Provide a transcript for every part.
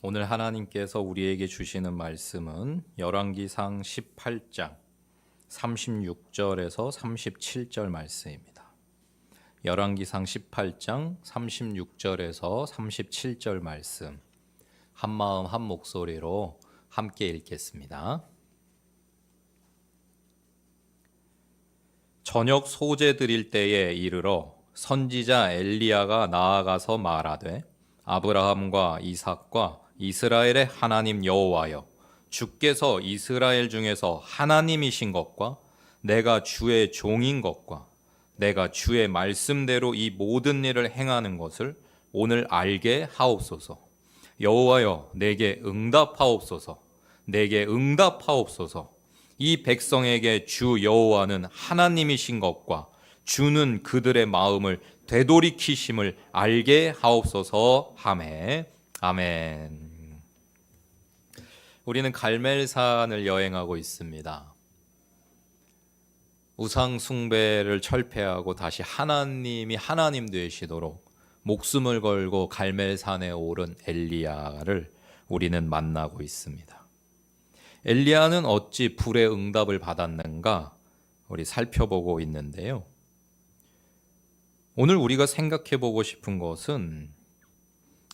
오늘 하나님께서 우리에게 주시는 말씀은 열왕기상 18장 36절에서 37절 말씀입니다. 열왕기상 18장 36절에서 37절 말씀 한마음 한 목소리로 함께 읽겠습니다. 저녁 소제 드릴 때에 이르러 선지자 엘리야가 나아가서 말하되 아브라함과 이삭과 이스라엘의 하나님 여호와여, 주께서 이스라엘 중에서 하나님이신 것과 내가 주의 종인 것과 내가 주의 말씀대로 이 모든 일을 행하는 것을 오늘 알게 하옵소서. 여호와여, 내게 응답하옵소서. 내게 응답하옵소서. 이 백성에게 주 여호와는 하나님이신 것과 주는 그들의 마음을 되돌이키심을 알게 하옵소서. 하매 아멘. 우리는 갈멜산을 여행하고 있습니다. 우상 숭배를 철폐하고 다시 하나님이 하나님 되시도록 목숨을 걸고 갈멜산에 오른 엘리야를 우리는 만나고 있습니다. 엘리야는 어찌 불의 응답을 받았는가 우리 살펴보고 있는데요. 오늘 우리가 생각해 보고 싶은 것은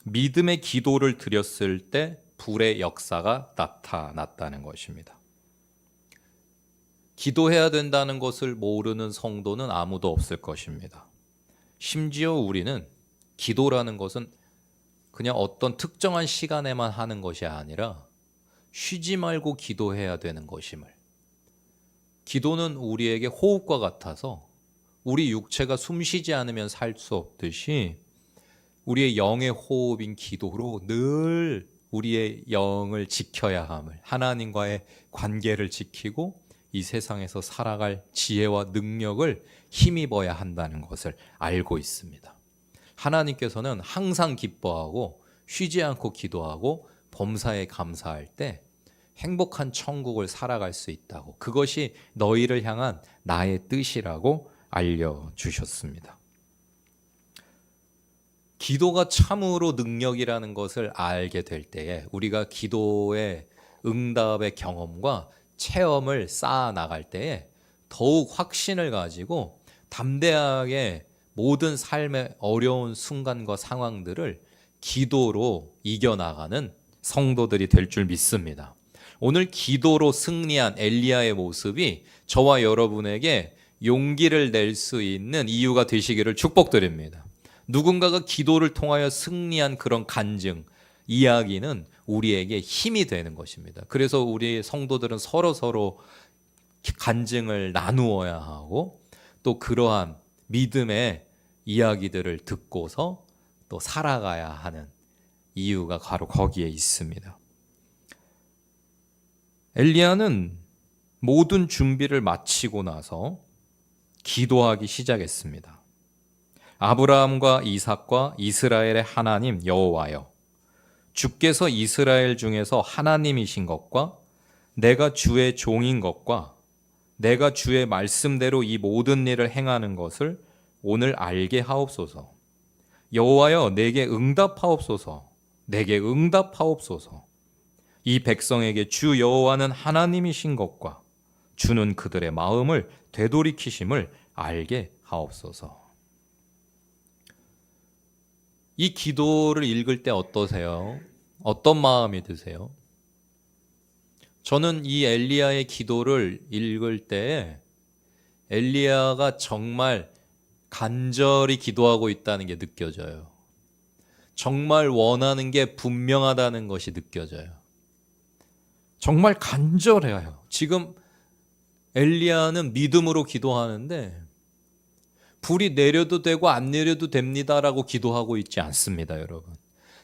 믿음의 기도를 드렸을 때 불의 역사가 나타났다는 것입니다. 기도해야 된다는 것을 모르는 성도는 아무도 없을 것입니다. 심지어 우리는 기도라는 것은 그냥 어떤 특정한 시간에만 하는 것이 아니라 쉬지 말고 기도해야 되는 것임을, 기도는 우리에게 호흡과 같아서 우리 육체가 숨쉬지 않으면 살 수 없듯이 우리의 영의 호흡인 기도로 늘 우리의 영을 지켜야 함을, 하나님과의 관계를 지키고 이 세상에서 살아갈 지혜와 능력을 힘입어야 한다는 것을 알고 있습니다. 하나님께서는 항상 기뻐하고 쉬지 않고 기도하고 범사에 감사할 때 행복한 천국을 살아갈 수 있다고, 그것이 너희를 향한 나의 뜻이라고 알려주셨습니다. 기도가 참으로 능력이라는 것을 알게 될 때에 우리가 기도의 응답의 경험과 체험을 쌓아 나갈 때에 더욱 확신을 가지고 담대하게 모든 삶의 어려운 순간과 상황들을 기도로 이겨나가는 성도들이 될 줄 믿습니다. 오늘 기도로 승리한 엘리야의 모습이 저와 여러분에게 용기를 낼 수 있는 이유가 되시기를 축복드립니다. 누군가가 기도를 통하여 승리한 그런 간증, 이야기는 우리에게 힘이 되는 것입니다. 그래서 우리 성도들은 서로 간증을 나누어야 하고 또 그러한 믿음의 이야기들을 듣고서 또 살아가야 하는 이유가 바로 거기에 있습니다. 엘리야는 모든 준비를 마치고 나서 기도하기 시작했습니다. 아브라함과 이삭과 이스라엘의 하나님 여호와여, 주께서 이스라엘 중에서 하나님이신 것과 내가 주의 종인 것과 내가 주의 말씀대로 이 모든 일을 행하는 것을 오늘 알게 하옵소서. 여호와여, 내게 응답하옵소서. 내게 응답하옵소서. 이 백성에게 주 여호와는 하나님이신 것과 주는 그들의 마음을 되돌이키심을 알게 하옵소서. 이 기도를 읽을 때 어떠세요? 어떤 마음이 드세요? 저는 이 엘리야의 기도를 읽을 때 엘리야가 정말 간절히 기도하고 있다는 게 느껴져요. 정말 원하는 게 분명하다는 것이 느껴져요. 정말 간절해요. 지금 엘리야는 믿음으로 기도하는데 불이 내려도 되고 안 내려도 됩니다라고 기도하고 있지 않습니다, 여러분.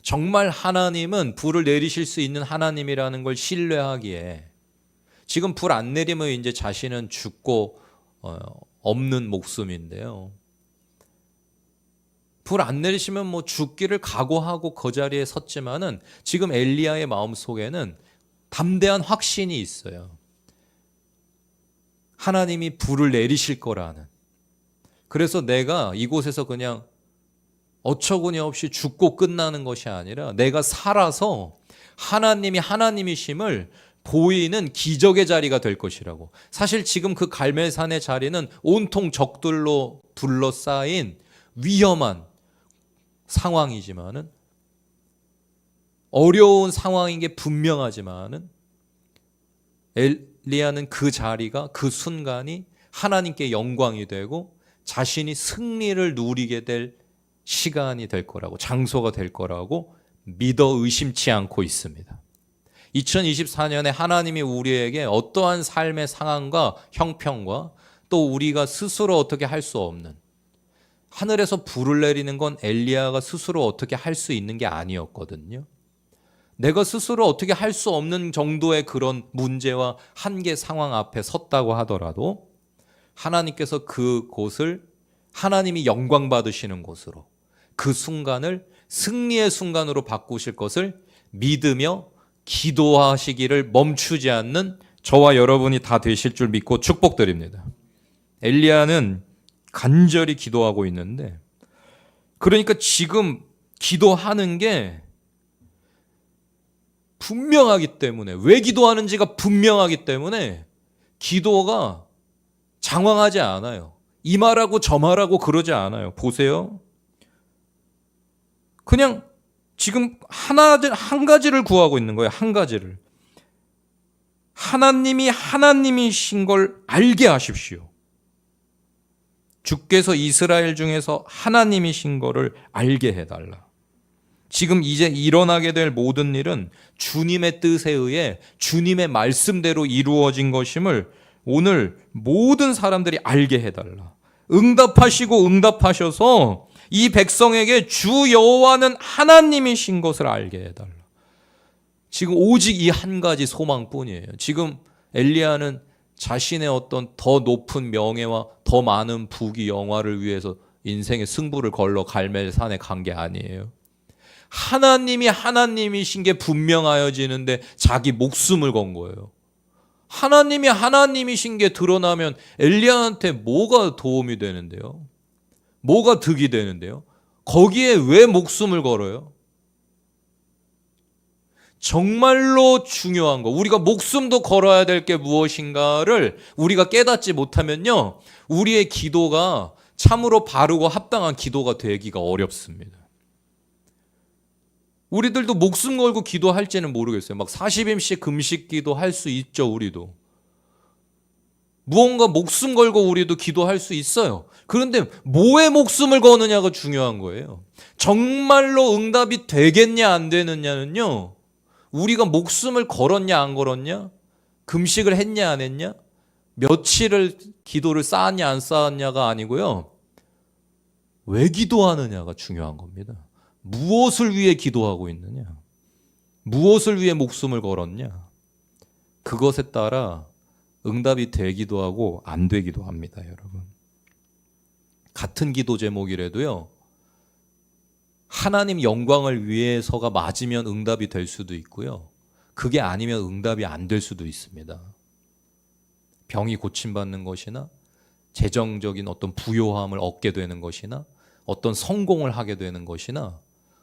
정말 하나님은 불을 내리실 수 있는 하나님이라는 걸 신뢰하기에 지금 불 안 내리면 이제 자신은 죽고 없는 목숨인데요. 불 안 내리시면 뭐 죽기를 각오하고 그 자리에 섰지만은 지금 엘리야의 마음 속에는 담대한 확신이 있어요. 하나님이 불을 내리실 거라는. 그래서 내가 이곳에서 그냥 어처구니 없이 죽고 끝나는 것이 아니라 내가 살아서 하나님이 하나님이심을 보이는 기적의 자리가 될 것이라고. 사실 지금 그 갈멜산의 자리는 온통 적들로 둘러싸인 위험한 상황이지만은, 어려운 상황인 게 분명하지만은, 엘리야는 그 자리가, 그 순간이 하나님께 영광이 되고 자신이 승리를 누리게 될 시간이 될 거라고, 장소가 될 거라고 믿어 의심치 않고 있습니다. 2024년에 하나님이 우리에게 어떠한 삶의 상황과 형편과 또 우리가 스스로 어떻게 할 수 없는, 하늘에서 불을 내리는 건 엘리야가 스스로 어떻게 할 수 있는 게 아니었거든요. 내가 스스로 어떻게 할 수 없는 정도의 그런 문제와 한계 상황 앞에 섰다고 하더라도 하나님께서 그곳을 하나님이 영광 받으시는 곳으로, 그 순간을 승리의 순간으로 바꾸실 것을 믿으며 기도하시기를 멈추지 않는 저와 여러분이 다 되실 줄 믿고 축복드립니다. 엘리야는 간절히 기도하고 있는데, 그러니까 지금 기도하는 게 분명하기 때문에, 왜 기도하는지가 분명하기 때문에 기도가 장황하지 않아요. 이 말하고 저 말하고 그러지 않아요. 보세요. 그냥 지금 한 가지를 구하고 있는 거예요. 한 가지를. 하나님이 하나님이신 걸 알게 하십시오. 주께서 이스라엘 중에서 하나님이신 거를 알게 해달라. 지금 이제 일어나게 될 모든 일은 주님의 뜻에 의해 주님의 말씀대로 이루어진 것임을 오늘 모든 사람들이 알게 해달라. 응답하시고 응답하셔서 이 백성에게 주 여호와는 하나님이신 것을 알게 해달라. 지금 오직 이 한 가지 소망뿐이에요. 지금 엘리야는 자신의 어떤 더 높은 명예와 더 많은 부귀 영화를 위해서 인생의 승부를 걸러 갈멜산에 간 게 아니에요. 하나님이 하나님이신 게 분명하여지는데 자기 목숨을 건 거예요. 하나님이 하나님이신 게 드러나면 엘리야한테 뭐가 도움이 되는데요? 뭐가 득이 되는데요? 거기에 왜 목숨을 걸어요? 정말로 중요한 거, 우리가 목숨도 걸어야 될 게 무엇인가를 우리가 깨닫지 못하면요, 우리의 기도가 참으로 바르고 합당한 기도가 되기가 어렵습니다. 우리들도 목숨 걸고 기도할지는 모르겠어요. 막 40일씩 금식 기도 할 수 있죠, 우리도. 무언가 목숨 걸고 우리도 기도할 수 있어요. 그런데 뭐에 목숨을 거느냐가 중요한 거예요. 정말로 응답이 되겠냐 안 되느냐는요, 우리가 목숨을 걸었냐 안 걸었냐, 금식을 했냐 안 했냐, 며칠을 기도를 쌓았냐 안 쌓았냐가 아니고요, 왜 기도하느냐가 중요한 겁니다. 무엇을 위해 기도하고 있느냐, 무엇을 위해 목숨을 걸었냐, 그것에 따라 응답이 되기도 하고 안 되기도 합니다, 여러분. 같은 기도 제목이라도요, 하나님 영광을 위해서가 맞으면 응답이 될 수도 있고요, 그게 아니면 응답이 안 될 수도 있습니다. 병이 고침받는 것이나 재정적인 어떤 부요함을 얻게 되는 것이나 어떤 성공을 하게 되는 것이나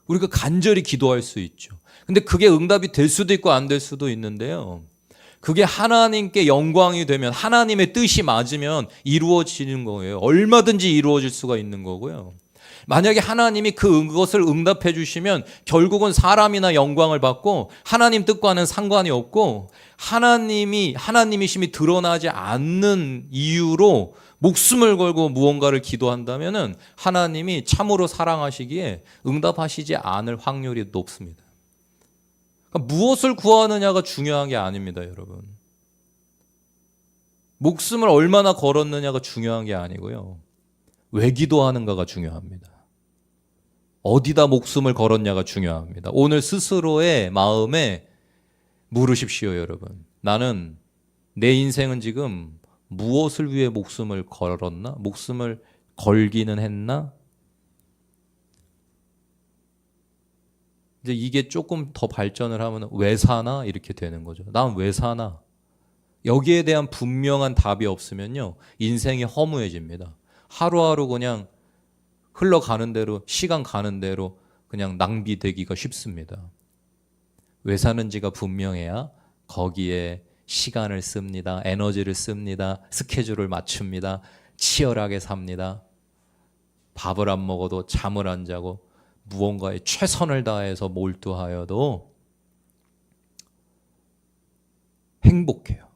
우리가 간절히 기도할 수 있죠. 근데 그게 응답이 될 수도 있고 안 될 수도 있는데요, 그게 하나님께 영광이 되면, 하나님의 뜻이 맞으면 이루어지는 거예요. 얼마든지 이루어질 수가 있는 거고요. 만약에 하나님이 그것을 응답해 주시면 결국은 사람이나 영광을 받고 하나님 뜻과는 상관이 없고, 하나님이심이 드러나지 않는 이유로 목숨을 걸고 무언가를 기도한다면은 하나님이 참으로 사랑하시기에 응답하시지 않을 확률이 높습니다. 그러니까 무엇을 구하느냐가 중요한 게 아닙니다, 여러분. 목숨을 얼마나 걸었느냐가 중요한 게 아니고요, 왜 기도하는가가 중요합니다. 어디다 목숨을 걸었냐가 중요합니다. 오늘 스스로의 마음에 물으십시오, 여러분. 나는, 내 인생은 지금 무엇을 위해 목숨을 걸었나? 목숨을 걸기는 했나? 이제 이게 조금 더 발전을 하면 왜 사나? 이렇게 되는 거죠. 난 왜 사나? 여기에 대한 분명한 답이 없으면요, 인생이 허무해집니다. 하루하루 그냥 흘러가는 대로, 시간 가는 대로 그냥 낭비되기가 쉽습니다. 왜 사는지가 분명해야 거기에 시간을 씁니다. 에너지를 씁니다. 스케줄을 맞춥니다. 치열하게 삽니다. 밥을 안 먹어도 잠을 안 자고 무언가에 최선을 다해서 몰두하여도 행복해요.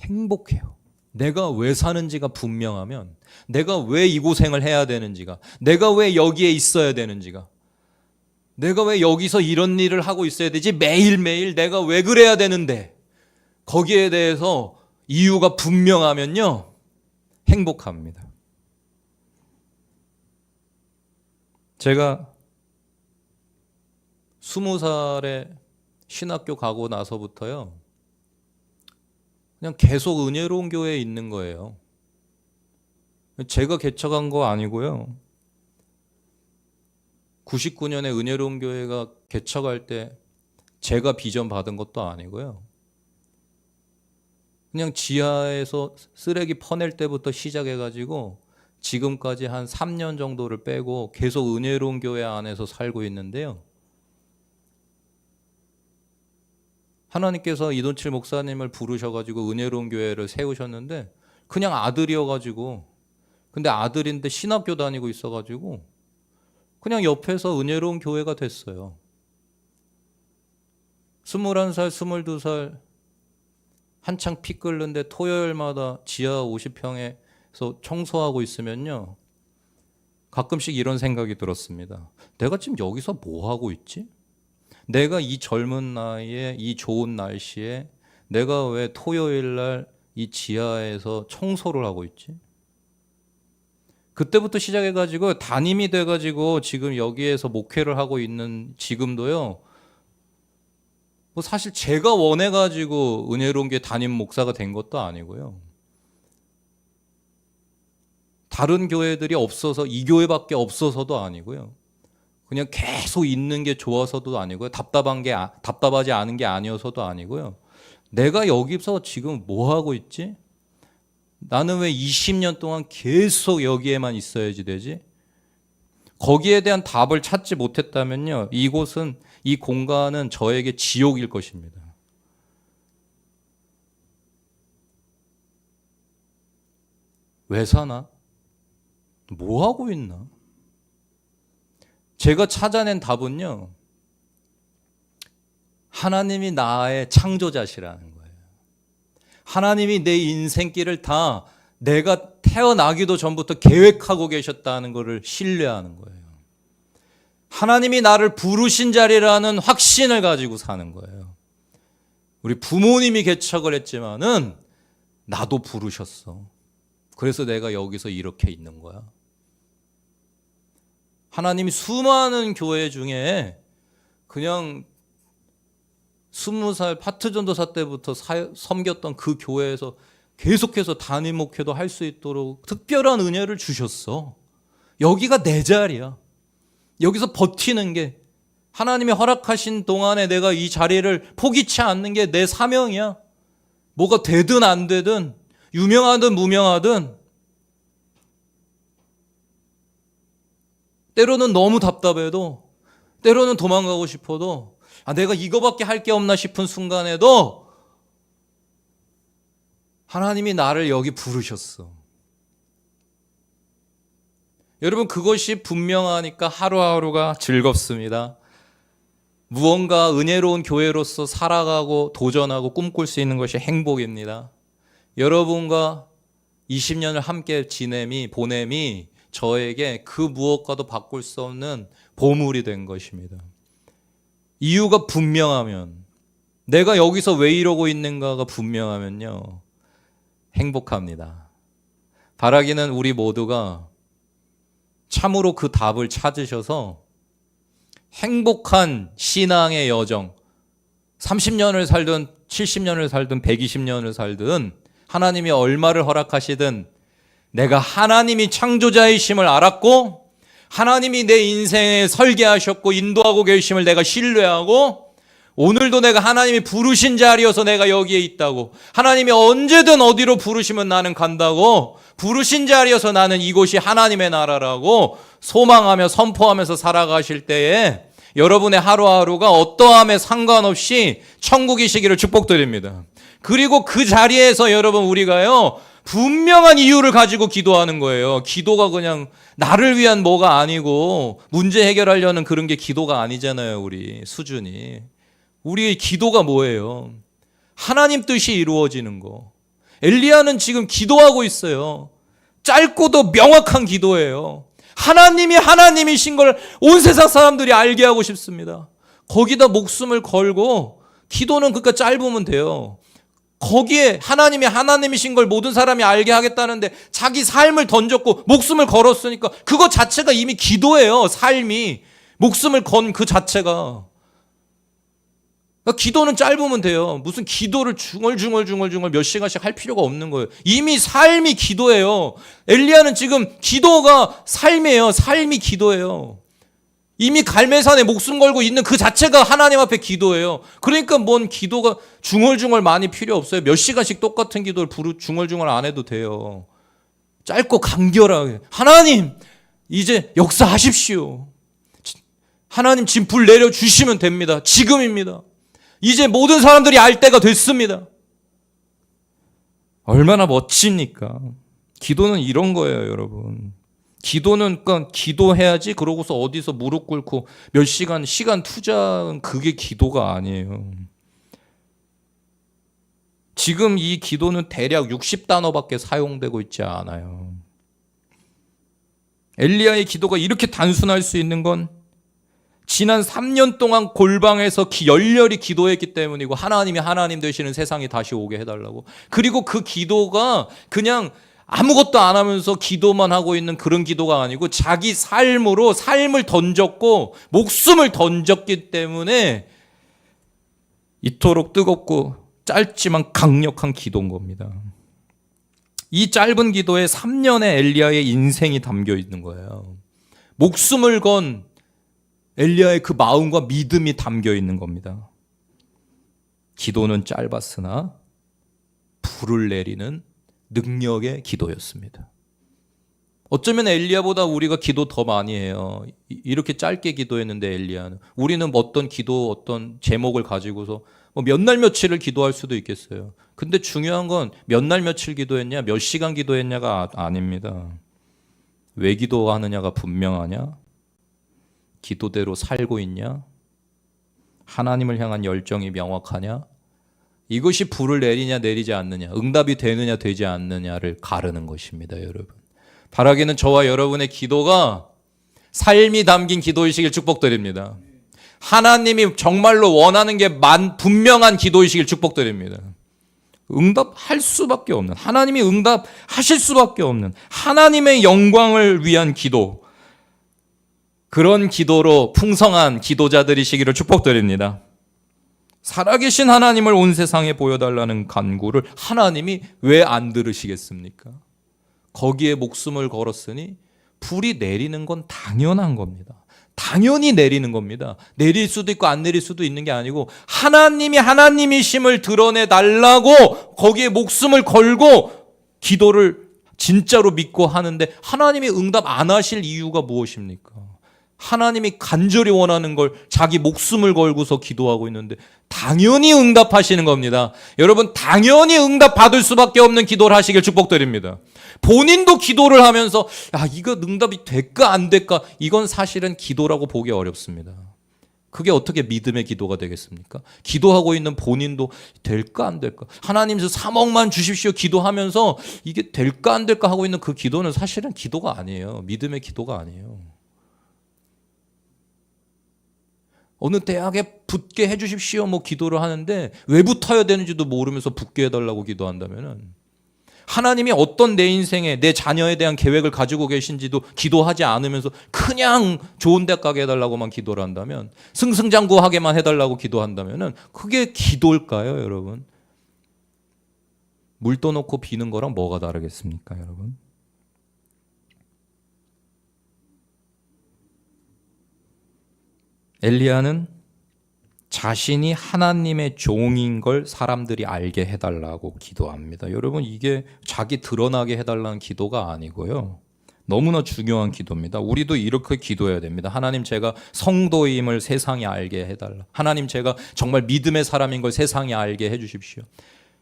행복해요. 내가 왜 사는지가 분명하면, 내가 왜 이 고생을 해야 되는지가, 내가 왜 여기에 있어야 되는지가, 내가 왜 여기서 이런 일을 하고 있어야 되지, 매일매일 내가 왜 그래야 되는데, 거기에 대해서 이유가 분명하면요, 행복합니다. 제가 20살에 신학교 가고 나서부터요, 그냥 계속 은혜로운 교회에 있는 거예요. 제가 개척한 거 아니고요. 99년에 은혜로운 교회가 개척할 때 제가 비전 받은 것도 아니고요. 그냥 지하에서 쓰레기 퍼낼 때부터 시작해가지고 지금까지 한 3년 정도를 빼고 계속 은혜로운 교회 안에서 살고 있는데요. 하나님께서 이돈칠 목사님을 부르셔가지고 은혜로운 교회를 세우셨는데 그냥 아들이어가지고, 근데 아들인데 신학교 다니고 있어가지고 그냥 옆에서 은혜로운 교회가 됐어요. 21살, 22살 한창 피 끓는데 토요일마다 지하 50평에서 청소하고 있으면요, 가끔씩 이런 생각이 들었습니다. 내가 지금 여기서 뭐 하고 있지? 내가 이 젊은 나이에 이 좋은 날씨에 내가 왜 토요일 날 이 지하에서 청소를 하고 있지? 그때부터 시작해가지고 담임이 돼가지고 지금 여기에서 목회를 하고 있는 지금도요, 뭐 사실 제가 원해가지고 은혜로운 게 담임 목사가 된 것도 아니고요. 다른 교회들이 없어서, 이 교회밖에 없어서도 아니고요. 그냥 계속 있는 게 좋아서도 아니고요. 답답하지 않은 게 아니어서도 아니고요. 내가 여기서 지금 뭐 하고 있지? 나는 왜 20년 동안 계속 여기에만 있어야지 되지? 거기에 대한 답을 찾지 못했다면요, 이곳은, 이 공간은 저에게 지옥일 것입니다. 왜 사나? 뭐 하고 있나? 제가 찾아낸 답은요, 하나님이 나의 창조자시라는 거예요. 하나님이 내 인생길을 다 내가 태어나기도 전부터 계획하고 계셨다는 것을 신뢰하는 거예요. 하나님이 나를 부르신 자리라는 확신을 가지고 사는 거예요. 우리 부모님이 개척을 했지만은 나도 부르셨어. 그래서 내가 여기서 이렇게 있는 거야. 하나님이 수많은 교회 중에 그냥 20살 파트 전도사 때부터 섬겼던 그 교회에서 계속해서 단임 목회도 할 수 있도록 특별한 은혜를 주셨어. 여기가 내 자리야. 여기서 버티는 게, 하나님이 허락하신 동안에 내가 이 자리를 포기치 않는 게 내 사명이야. 뭐가 되든 안 되든, 유명하든 무명하든, 때로는 너무 답답해도, 때로는 도망가고 싶어도, 내가 이거밖에 할 게 없나 싶은 순간에도 하나님이 나를 여기 부르셨어. 여러분, 그것이 분명하니까 하루하루가 즐겁습니다. 무언가 은혜로운 교회로서 살아가고 도전하고 꿈꿀 수 있는 것이 행복입니다. 여러분과 20년을 함께 보냄이 저에게 그 무엇과도 바꿀 수 없는 보물이 된 것입니다. 이유가 분명하면, 내가 여기서 왜 이러고 있는가가 분명하면요, 행복합니다. 바라기는 우리 모두가 참으로 그 답을 찾으셔서 행복한 신앙의 여정, 30년을 살든 70년을 살든 120년을 살든 하나님이 얼마를 허락하시든 내가 하나님이 창조자이심을 알았고 하나님이 내 인생에 설계하셨고 인도하고 계심을 내가 신뢰하고, 오늘도 내가 하나님이 부르신 자리여서 내가 여기에 있다고, 하나님이 언제든 어디로 부르시면 나는 간다고, 부르신 자리여서 나는 이곳이 하나님의 나라라고 소망하며 선포하면서 살아가실 때에 여러분의 하루하루가 어떠함에 상관없이 천국이시기를 축복드립니다. 그리고 그 자리에서 여러분 우리가요 분명한 이유를 가지고 기도하는 거예요. 기도가 그냥 나를 위한 뭐가 아니고 문제 해결하려는 그런 게 기도가 아니잖아요. 우리 수준이. 우리의 기도가 뭐예요? 하나님 뜻이 이루어지는 거. 엘리야는 지금 기도하고 있어요. 짧고도 명확한 기도예요. 하나님이 하나님이신 걸 온 세상 사람들이 알게 하고 싶습니다. 거기다 목숨을 걸고 기도는 그러니까 짧으면 돼요. 거기에 하나님이 하나님이신 걸 모든 사람이 알게 하겠다는데 자기 삶을 던졌고 목숨을 걸었으니까 그거 자체가 이미 기도예요. 삶이. 목숨을 건 그 자체가. 그러니까 기도는 짧으면 돼요. 무슨 기도를 중얼중얼 몇 시간씩 할 필요가 없는 거예요. 이미 삶이 기도예요. 엘리야는 지금 기도가 삶이에요. 삶이 기도예요. 이미 갈매산에 목숨 걸고 있는 그 자체가 하나님 앞에 기도예요. 그러니까 뭔 기도가 중얼중얼 많이 필요 없어요. 몇 시간씩 똑같은 기도를 중얼중얼 안 해도 돼요. 짧고 간결하게 하나님 이제 역사하십시오. 하나님 지금 불 내려주시면 됩니다. 지금입니다. 이제 모든 사람들이 알 때가 됐습니다. 얼마나 멋집니까? 기도는 이런 거예요, 여러분. 기도는 그러니까 기도해야지 그러고서 어디서 무릎 꿇고 몇 시간 투자는 그게 기도가 아니에요. 지금 이 기도는 대략 60단어밖에 사용되고 있지 않아요. 엘리야의 기도가 이렇게 단순할 수 있는 건 지난 3년 동안 골방에서 열렬히 기도했기 때문이고 하나님이 하나님 되시는 세상이 다시 오게 해달라고. 그리고 그 기도가 그냥 아무것도 안 하면서 기도만 하고 있는 그런 기도가 아니고 자기 삶으로 삶을 던졌고 목숨을 던졌기 때문에 이토록 뜨겁고 짧지만 강력한 기도인 겁니다. 이 짧은 기도에 3년의 엘리야의 인생이 담겨 있는 거예요. 목숨을 건 엘리야의 그 마음과 믿음이 담겨 있는 겁니다. 기도는 짧았으나 불을 내리는 능력의 기도였습니다. 어쩌면 엘리야보다 우리가 기도 더 많이 해요. 이렇게 짧게 기도했는데 엘리야는. 우리는 어떤 기도 어떤 제목을 가지고서 몇 날 며칠을 기도할 수도 있겠어요. 근데 중요한 건 몇 날 며칠 기도했냐 몇 시간 기도했냐가 아닙니다. 왜 기도하느냐가 분명하냐? 기도대로 살고 있냐? 하나님을 향한 열정이 명확하냐? 이것이 불을 내리냐 내리지 않느냐, 응답이 되느냐 되지 않느냐를 가르는 것입니다. 여러분, 바라기는 저와 여러분의 기도가 삶이 담긴 기도이시길 축복드립니다. 하나님이 정말로 원하는 게 분명한 기도이시길 축복드립니다. 응답할 수밖에 없는, 하나님이 응답하실 수밖에 없는 하나님의 영광을 위한 기도, 그런 기도로 풍성한 기도자들이시기를 축복드립니다. 살아계신 하나님을 온 세상에 보여달라는 간구를 하나님이 왜 안 들으시겠습니까? 거기에 목숨을 걸었으니 불이 내리는 건 당연한 겁니다. 당연히 내리는 겁니다. 내릴 수도 있고 안 내릴 수도 있는 게 아니고 하나님이 하나님이심을 드러내달라고 거기에 목숨을 걸고 기도를 진짜로 믿고 하는데 하나님이 응답 안 하실 이유가 무엇입니까? 하나님이 간절히 원하는 걸 자기 목숨을 걸고서 기도하고 있는데 당연히 응답하시는 겁니다. 여러분, 당연히 응답 받을 수밖에 없는 기도를 하시길 축복드립니다. 본인도 기도를 하면서 이거 응답이 될까 안 될까, 이건 사실은 기도라고 보기 어렵습니다. 그게 어떻게 믿음의 기도가 되겠습니까? 기도하고 있는 본인도 될까 안 될까, 하나님 저 3억만 주십시오 기도하면서 이게 될까 안 될까 하고 있는 그 기도는 사실은 기도가 아니에요. 믿음의 기도가 아니에요. 어느 대학에 붙게 해주십시오 기도를 하는데 왜 붙어야 되는지도 모르면서 붙게 해달라고 기도한다면, 하나님이 어떤 내 인생에 내 자녀에 대한 계획을 가지고 계신지도 기도하지 않으면서 그냥 좋은 데 가게 해달라고만 기도를 한다면, 승승장구하게만 해달라고 기도한다면 그게 기도일까요? 여러분, 물 떠놓고 비는 거랑 뭐가 다르겠습니까? 여러분, 엘리야는 자신이 하나님의 종인 걸 사람들이 알게 해달라고 기도합니다. 여러분, 이게 자기 드러나게 해달라는 기도가 아니고요. 너무나 중요한 기도입니다. 우리도 이렇게 기도해야 됩니다. 하나님, 제가 성도임을 세상에 알게 해달라. 하나님, 제가 정말 믿음의 사람인 걸 세상에 알게 해주십시오.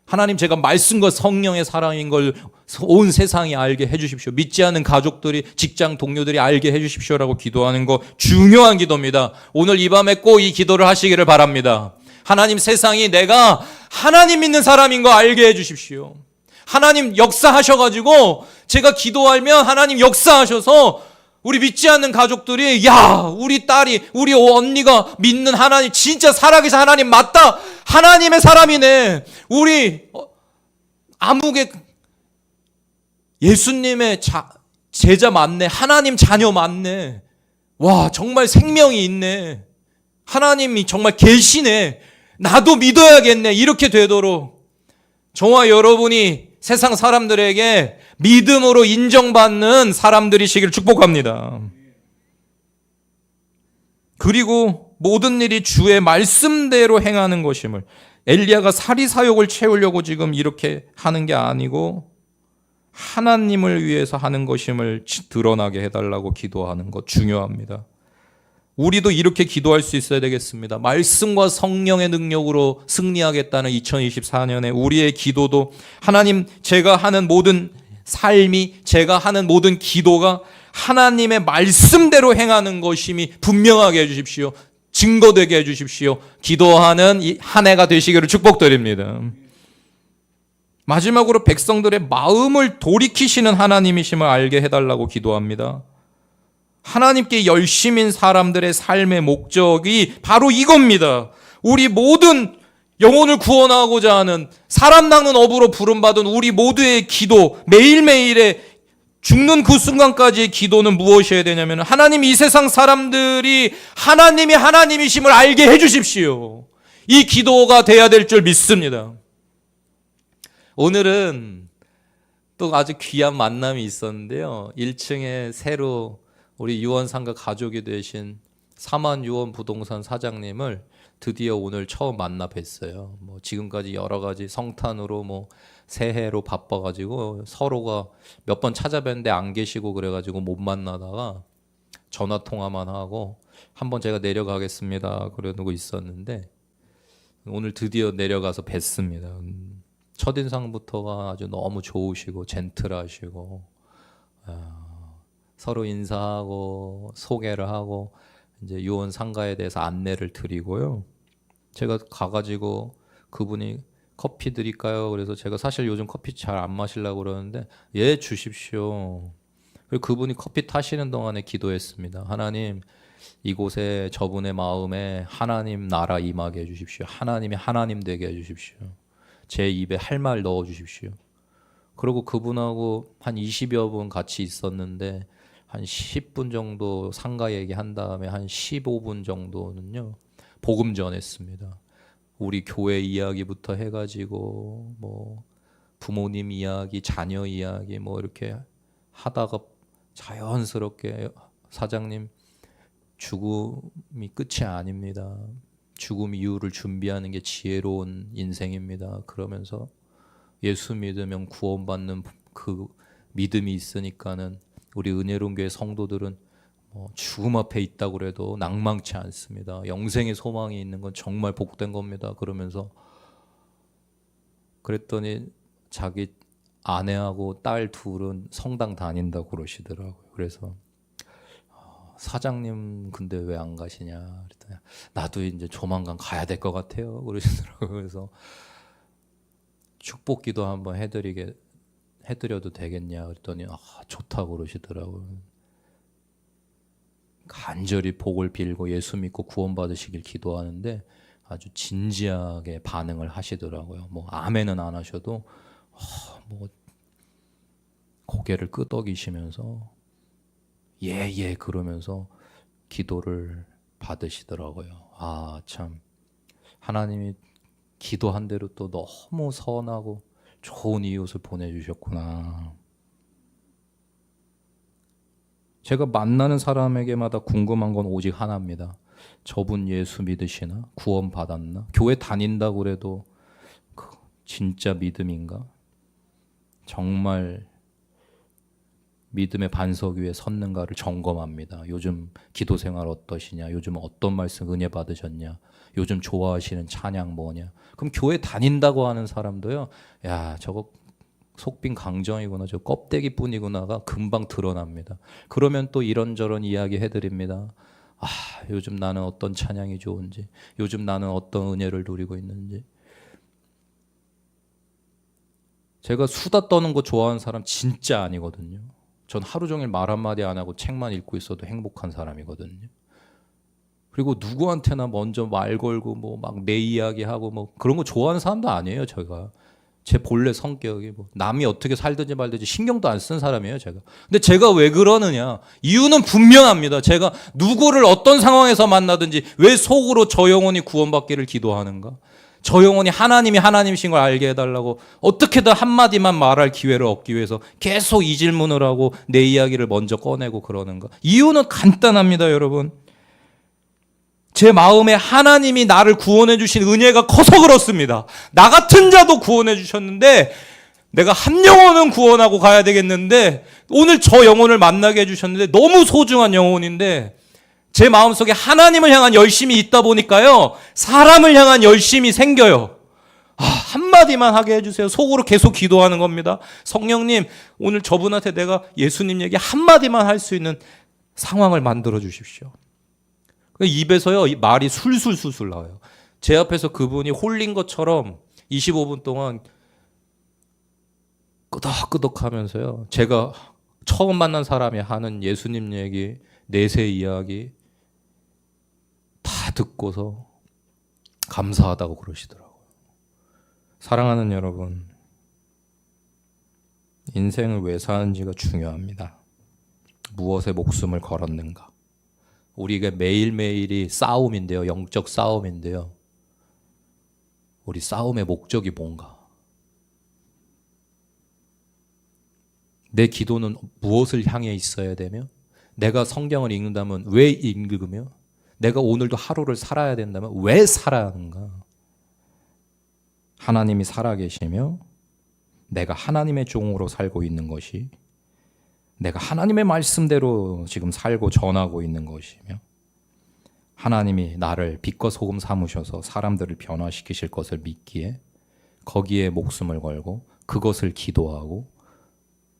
하나님, 제가 말씀과 성령의 사랑인 걸 온 세상이 알게 해주십시오. 믿지 않는 가족들이, 직장 동료들이 알게 해주십시오라고 기도하는 거 중요한 기도입니다. 오늘 이 밤에 꼭 이 기도를 하시기를 바랍니다. 하나님, 세상이 내가 하나님 믿는 사람인 거 알게 해주십시오. 하나님 역사하셔가지고 제가 기도하면 하나님 역사하셔서 우리 믿지 않는 가족들이, 야, 우리 딸이, 우리 언니가 믿는 하나님, 진짜 살아계신 하나님 맞다, 하나님의 사람이네, 우리 아무개 예수님의 제자 맞네, 하나님 자녀 맞네, 와, 정말 생명이 있네, 하나님이 정말 계시네, 나도 믿어야겠네, 이렇게 되도록 저와 여러분이 세상 사람들에게 믿음으로 인정받는 사람들이시기를 축복합니다. 그리고 모든 일이 주의 말씀대로 행하는 것임을, 엘리야가 사리사욕을 채우려고 지금 이렇게 하는 게 아니고 하나님을 위해서 하는 것임을 드러나게 해달라고 기도하는 것 중요합니다. 우리도 이렇게 기도할 수 있어야 되겠습니다. 말씀과 성령의 능력으로 승리하겠다는 2024년에 우리의 기도도, 하나님, 제가 하는 모든 삶이, 제가 하는 모든 기도가 하나님의 말씀대로 행하는 것임이 분명하게 해주십시오. 증거되게 해주십시오. 기도하는 이 한 해가 되시기를 축복드립니다. 마지막으로 백성들의 마음을 돌이키시는 하나님이심을 알게 해달라고 기도합니다. 하나님께 열심인 사람들의 삶의 목적이 바로 이겁니다. 우리 모든 영혼을 구원하고자 하는, 사람 낚는 업으로 부름받은 우리 모두의 기도, 매일매일의 죽는 그 순간까지의 기도는 무엇이어야 되냐면, 하나님, 이 세상 사람들이 하나님이 하나님이심을 알게 해주십시오. 이 기도가 돼야 될 줄 믿습니다. 오늘은 또 아주 귀한 만남이 있었는데요. 1층에 새로 우리 유언상가 가족이 되신 사만유언 부동산 사장님을 드디어 오늘 처음 만나 뵀어요. 뭐 지금까지 여러 가지 성탄으로 새해로 바빠가지고 서로가 몇 번 찾아뵀는데 안 계시고 그래가지고 못 만나다가 전화 통화만 하고 한번 제가 내려가겠습니다 그러고 있었는데 오늘 드디어 내려가서 뵀습니다. 첫인상부터가 아주 너무 좋으시고 젠틀하시고, 서로 인사하고 소개를 하고 이제 유언 상가에 대해서 안내를 드리고요. 제가 가가지고 그분이 커피 드릴까요? 그래서 제가 사실 요즘 커피 잘 안 마시려고 그러는데, 예, 주십시오. 그리고 그분이 커피 타시는 동안에 기도했습니다. 하나님, 이곳에 저분의 마음에 하나님 나라 임하게 해주십시오. 하나님이 하나님 되게 해주십시오. 제 입에 할 말 넣어주십시오. 그리고 그분하고 한 20여 분 같이 있었는데 한 10분 정도 상가 얘기한 다음에 한 15분 정도는요 복음 전했습니다. 우리 교회 이야기부터 해가지고 부모님 이야기, 자녀 이야기 이렇게 하다가 자연스럽게, 사장님, 죽음이 끝이 아닙니다. 죽음 이후를 준비하는 게 지혜로운 인생입니다. 그러면서 예수 믿으면 구원받는 그 믿음이 있으니까는 우리 은혜로운 교회 성도들은 죽음 앞에 있다고 해도 낭망치 않습니다. 영생의 소망이 있는 건 정말 복된 겁니다. 그러면서 그랬더니 자기 아내하고 딸 둘은 성당 다닌다고 그러시더라고요. 그래서 사장님 근데 왜 안 가시냐 그랬더니 나도 이제 조만간 가야 될 것 같아요 그러시더라고요. 그래서 축복기도 한번 해드려도 되겠냐 그랬더니 좋다고 그러시더라고요. 간절히 복을 빌고 예수 믿고 구원받으시길 기도하는데 아주 진지하게 반응을 하시더라고요. 아멘은 안 하셔도 고개를 끄덕이시면서 예 그러면서 기도를 받으시더라고요. 참 하나님이 기도한 대로 또 너무 선하고 좋은 이웃을 보내주셨구나. 제가 만나는 사람에게마다 궁금한 건 오직 하나입니다. 저분 예수 믿으시나? 구원 받았나? 교회 다닌다고 그래도 진짜 믿음인가? 정말 믿음의 반석 위에 섰는가를 점검합니다. 요즘 기도 생활 어떠시냐? 요즘 어떤 말씀 은혜 받으셨냐? 요즘 좋아하시는 찬양 뭐냐? 그럼 교회 다닌다고 하는 사람도요. 야, 저거 속빈 강정이구나. 저 껍데기뿐이구나가 금방 드러납니다. 그러면 또 이런저런 이야기 해드립니다. 아, 요즘 나는 어떤 찬양이 좋은지, 요즘 나는 어떤 은혜를 누리고 있는지. 제가 수다 떠는 거 좋아하는 사람 진짜 아니거든요. 전 하루 종일 말 한마디 안 하고 책만 읽고 있어도 행복한 사람이거든요. 그리고 누구한테나 먼저 말 걸고 뭐 막 내 이야기하고 뭐 그런 거 좋아하는 사람도 아니에요, 제가. 제 본래 성격이 뭐 남이 어떻게 살든지 말든지 신경도 안 쓴 사람이에요, 제가. 근데 제가 왜 그러느냐? 이유는 분명합니다. 제가 누구를 어떤 상황에서 만나든지 왜 속으로 저 영혼이 구원받기를 기도하는가? 저 영혼이 하나님이 하나님이신 걸 알게 해달라고 어떻게든 한마디만 말할 기회를 얻기 위해서 계속 이 질문을 하고 내 이야기를 먼저 꺼내고 그러는가? 이유는 간단합니다, 여러분. 제 마음에 하나님이 나를 구원해 주신 은혜가 커서 그렇습니다. 나 같은 자도 구원해 주셨는데 내가 한 영혼은 구원하고 가야 되겠는데 오늘 저 영혼을 만나게 해주셨는데 너무 소중한 영혼인데 제 마음속에 하나님을 향한 열심이 있다 보니까요. 사람을 향한 열심이 생겨요. 한마디만 하게 해주세요. 속으로 계속 기도하는 겁니다. 성령님, 오늘 저분한테 내가 예수님 얘기 한마디만 할 수 있는 상황을 만들어 주십시오. 입에서요, 이 말이 술술술술 나와요. 제 앞에서 그분이 홀린 것처럼 25분 동안 끄덕끄덕 하면서요. 제가 처음 만난 사람이 하는 예수님 얘기, 내세 이야기 다 듣고서 감사하다고 그러시더라고요. 사랑하는 여러분, 인생을 왜 사는지가 중요합니다. 무엇에 목숨을 걸었는가? 우리가 매일매일이 싸움인데요. 영적 싸움인데요. 우리 싸움의 목적이 뭔가? 내 기도는 무엇을 향해 있어야 되며, 내가 성경을 읽는다면 왜 읽으며, 내가 오늘도 하루를 살아야 된다면 왜 살아야 하는가? 하나님이 살아계시며 내가 하나님의 종으로 살고 있는 것이, 내가 하나님의 말씀대로 지금 살고 전하고 있는 것이며, 하나님이 나를 빛과 소금 삼으셔서 사람들을 변화시키실 것을 믿기에 거기에 목숨을 걸고 그것을 기도하고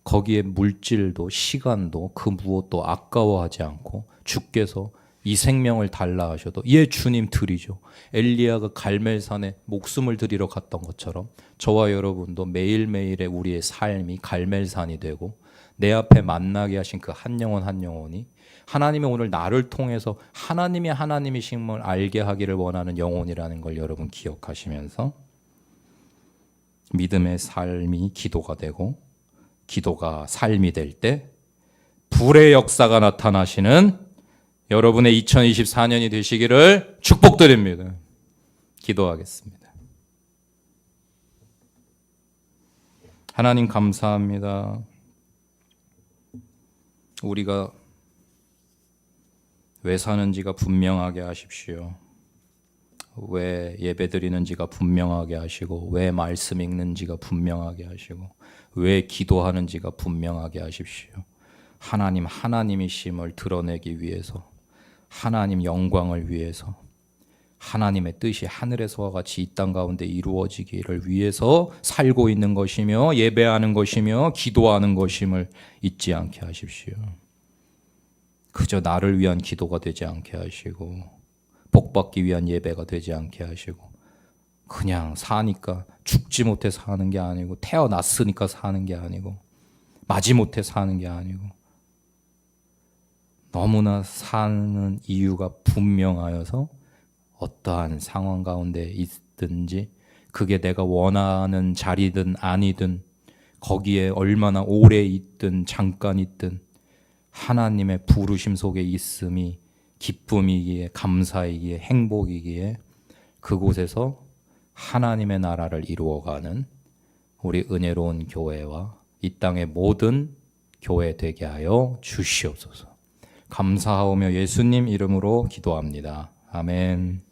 거기에 물질도 시간도 그 무엇도 아까워하지 않고 주께서 이 생명을 달라 하셔도 예 주님 드리죠. 엘리야가 갈멜산에 목숨을 드리러 갔던 것처럼 저와 여러분도 매일매일의 우리의 삶이 갈멜산이 되고 내 앞에 만나게 하신 그 한 영혼 한 영혼이 하나님이 오늘 나를 통해서 하나님이 하나님이심을 알게 하기를 원하는 영혼이라는 걸 여러분 기억하시면서 믿음의 삶이 기도가 되고 기도가 삶이 될 때 불의 역사가 나타나시는 여러분의 2024년이 되시기를 축복드립니다. 기도하겠습니다. 하나님 감사합니다. 우리가 왜 사는지가 분명하게 하십시오. 왜 예배 드리는지가 분명하게 하시고 왜 말씀 읽는지가 분명하게 하시고 왜 기도하는지가 분명하게 하십시오. 하나님 하나님이심을 드러내기 위해서, 하나님 영광을 위해서, 하나님의 뜻이 하늘에서와 같이 이 땅 가운데 이루어지기를 위해서 살고 있는 것이며 예배하는 것이며 기도하는 것임을 잊지 않게 하십시오. 그저 나를 위한 기도가 되지 않게 하시고 복받기 위한 예배가 되지 않게 하시고 그냥 사니까 죽지 못해 사는 게 아니고 태어났으니까 사는 게 아니고 마지못해 사는 게 아니고 너무나 사는 이유가 분명하여서 어떠한 상황 가운데 있든지 그게 내가 원하는 자리든 아니든 거기에 얼마나 오래 있든 잠깐 있든 하나님의 부르심 속에 있음이 기쁨이기에 감사이기에 행복이기에 그곳에서 하나님의 나라를 이루어가는 우리 은혜로운 교회와 이 땅의 모든 교회 되게 하여 주시옵소서. 감사하오며 예수님 이름으로 기도합니다. 아멘.